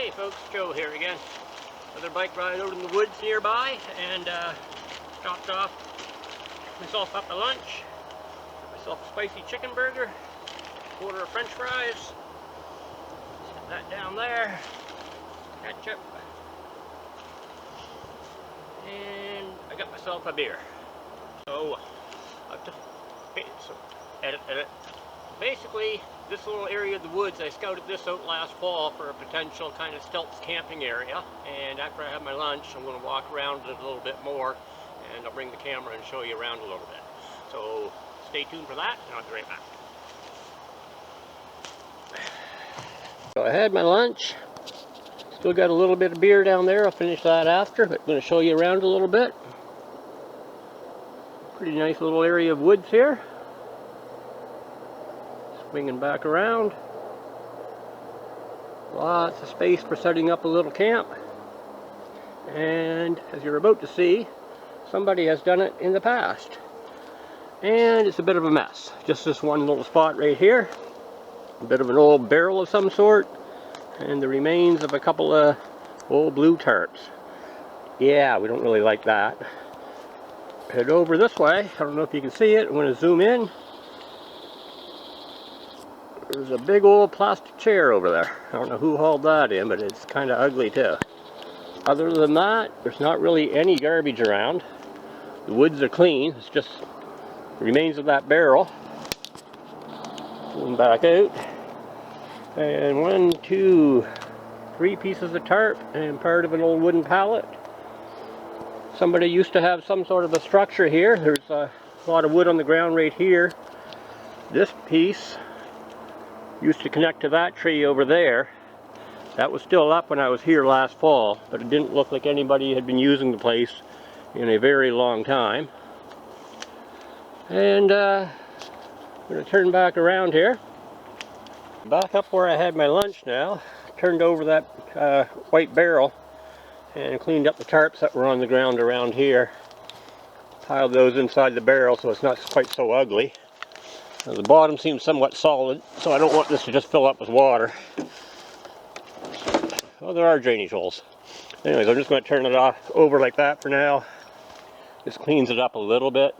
Hey folks, Joe here again. Another bike ride out in the woods nearby, and stopped off, myself up to lunch. Got myself a spicy chicken burger, order of french fries, set that down there, ketchup, and I got myself a beer. So, I've just, edit. Basically, this little area of the woods, I scouted this out last fall for a potential kind of stealth camping area, and after I have my lunch, I'm going to walk around it a little bit more, and I'll bring the camera and show you around a little bit. So stay tuned for that, and I'll be right back. So I had my lunch, still got a little bit of beer down there. I'll finish that after, but I'm going to show you around a little bit. Pretty nice little area of woods here. Swinging back around. Lots of space for setting up a little camp. And as you're about to see, somebody has done it in the past. And it's a bit of a mess. Just this one little spot right here. A bit of an old barrel of some sort. And the remains of a couple of old blue tarps. Yeah, we don't really like that. Head over this way. I don't know if you can see it. I'm going to zoom in. There's a big old plastic chair over there. I don't know who hauled that in, but it's kind of ugly too. Other than that, there's not really any garbage around. The woods are clean. It's just the remains of that barrel. Pulling back out. And 1, 2, 3 pieces of tarp and part of an old wooden pallet. Somebody used to have some sort of a structure here. There's a lot of wood on the ground right here. This piece used to connect to that tree over there. That was still up when I was here last fall, but it didn't look like anybody had been using the place in a very long time. And I'm going to turn back around here. Back up where I had my lunch now. Turned over that white barrel and cleaned up the tarps that were on the ground around here. Piled those inside the barrel so it's not quite so ugly. Now, the bottom seems somewhat solid, so I don't want this to just fill up with water. Well, there are drainage holes. Anyways, I'm just going to turn it over like that for now. This cleans it up a little bit.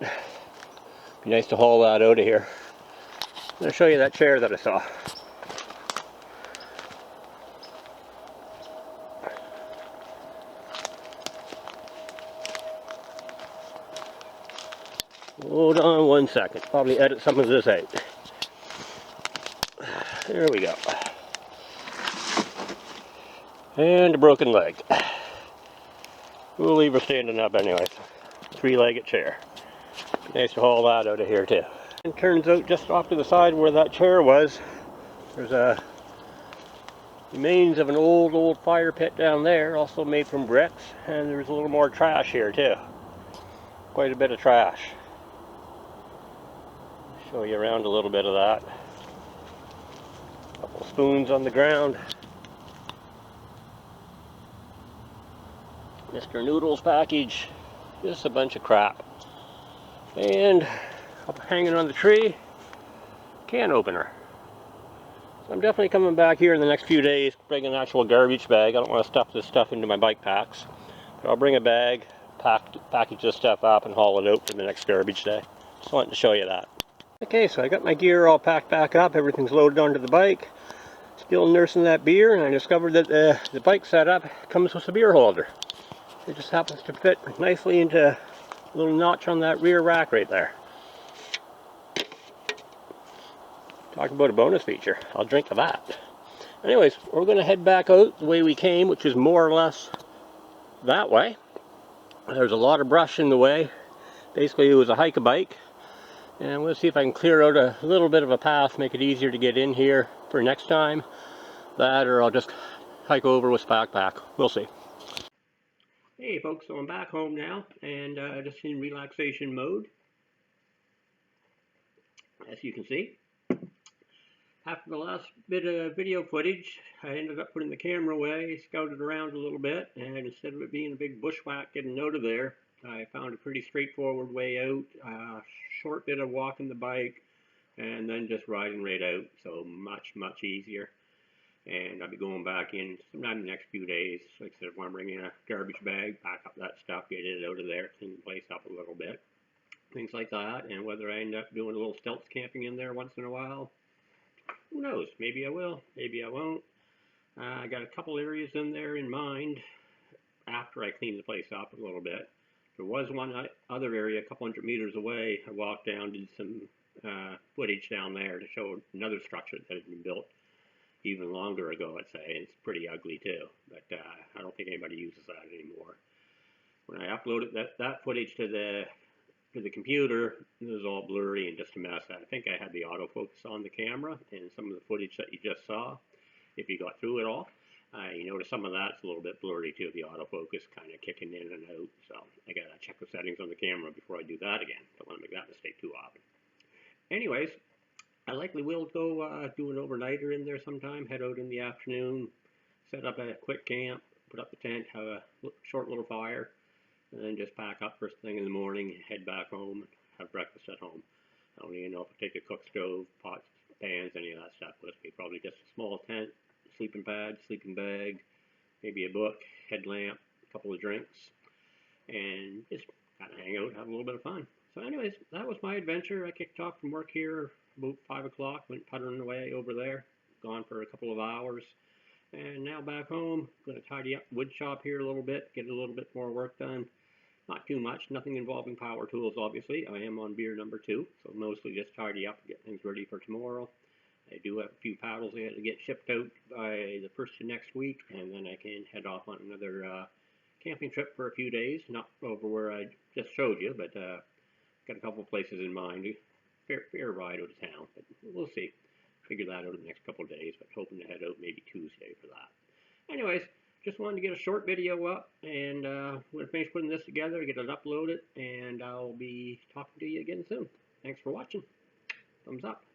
Be nice to haul that out of here. I'm going to show you that chair that I saw. Hold on 1 second. Probably edit some of this out. There we go. And a broken leg. We'll leave her standing up anyways. 3-legged chair. Nice to haul that out of here too. It turns out just off to the side where that chair was, there's a remains of an old fire pit down there, also made from bricks, and there's a little more trash here too. Quite a bit of trash. Show you around a little bit of that. Couple spoons on the ground. Mr. Noodles package. Just a bunch of crap. And up hanging on the tree, can opener. So I'm definitely coming back here in the next few days, bring an actual garbage bag. I don't want to stuff this stuff into my bike packs. But I'll bring a bag, package this stuff up, and haul it out for the next garbage day. Just wanted to show you that. Okay, so I got my gear all packed back up, everything's loaded onto the bike. Still nursing that beer, and I discovered that the bike setup comes with a beer holder. It just happens to fit nicely into a little notch on that rear rack right there. Talk about a bonus feature. I'll drink to that. Anyways, we're going to head back out the way we came, which is more or less that way. There's a lot of brush in the way. Basically, it was a hike-a-bike. And we'll see if I can clear out a little bit of a path, make it easier to get in here for next time. That, or I'll just hike over with backpack. We'll see. Hey folks, so I'm back home now, and just in relaxation mode. As you can see. After the last bit of video footage, I ended up putting the camera away, scouted around a little bit, and instead of it being a big bushwhack getting out of there, I found a pretty straightforward way out, short bit of walking the bike, and then just riding right out, so much easier. and I'll be going back in sometime in the next few days. Like I said, when I'm bringing a garbage bag, pack up that stuff, get it out of there, clean the place up a little bit, things like that. And whether I end up doing a little stealth camping in there once in a while, who knows? Maybe I will, maybe I won't. I got a couple areas in there in mind after I clean the place up a little bit. There was one other area a couple hundred meters away. I walked down, did some footage down there to show another structure that had been built even longer ago, I'd say. It's pretty ugly too, but I don't think anybody uses that anymore. When I uploaded that footage to the computer, it was all blurry and just a mess. I think I had the autofocus on the camera, and some of the footage that you just saw, if you got through it all, you notice some of that's a little bit blurry too, the autofocus kind of kicking in and out. So I gotta check the settings on the camera before I do that again. Don't want to make that mistake too often. Anyways, I likely will go do an overnighter in there sometime, head out in the afternoon, set up a quick camp, put up the tent, have a short little fire, and then just pack up first thing in the morning, head back home, and have breakfast at home. I don't even know if I take a cook stove, pots, pans, any of that stuff with me. Probably just a small tent, sleeping pad, sleeping bag, maybe a book, headlamp, a couple of drinks, and just kind of hang out, have a little bit of fun. So anyways, that was my adventure. I kicked off from work here about 5 o'clock, went puttering away over there, gone for a couple of hours, and now back home. Going to tidy up the wood shop here a little bit, get a little bit more work done. Not too much, nothing involving power tools, obviously. I am on beer number 2, so mostly just tidy up and get things ready for tomorrow. I do have a few paddles I had to get shipped out by the first of next week, and then I can head off on another camping trip for a few days. Not over where I just showed you, but got a couple of places in mind. Fair ride out of town, but we'll see. Figure that out in the next couple of days, but hoping to head out maybe Tuesday for that. Anyways, just wanted to get a short video up, and I'm going to finish putting this together, get it uploaded, and I'll be talking to you again soon. Thanks for watching. Thumbs up.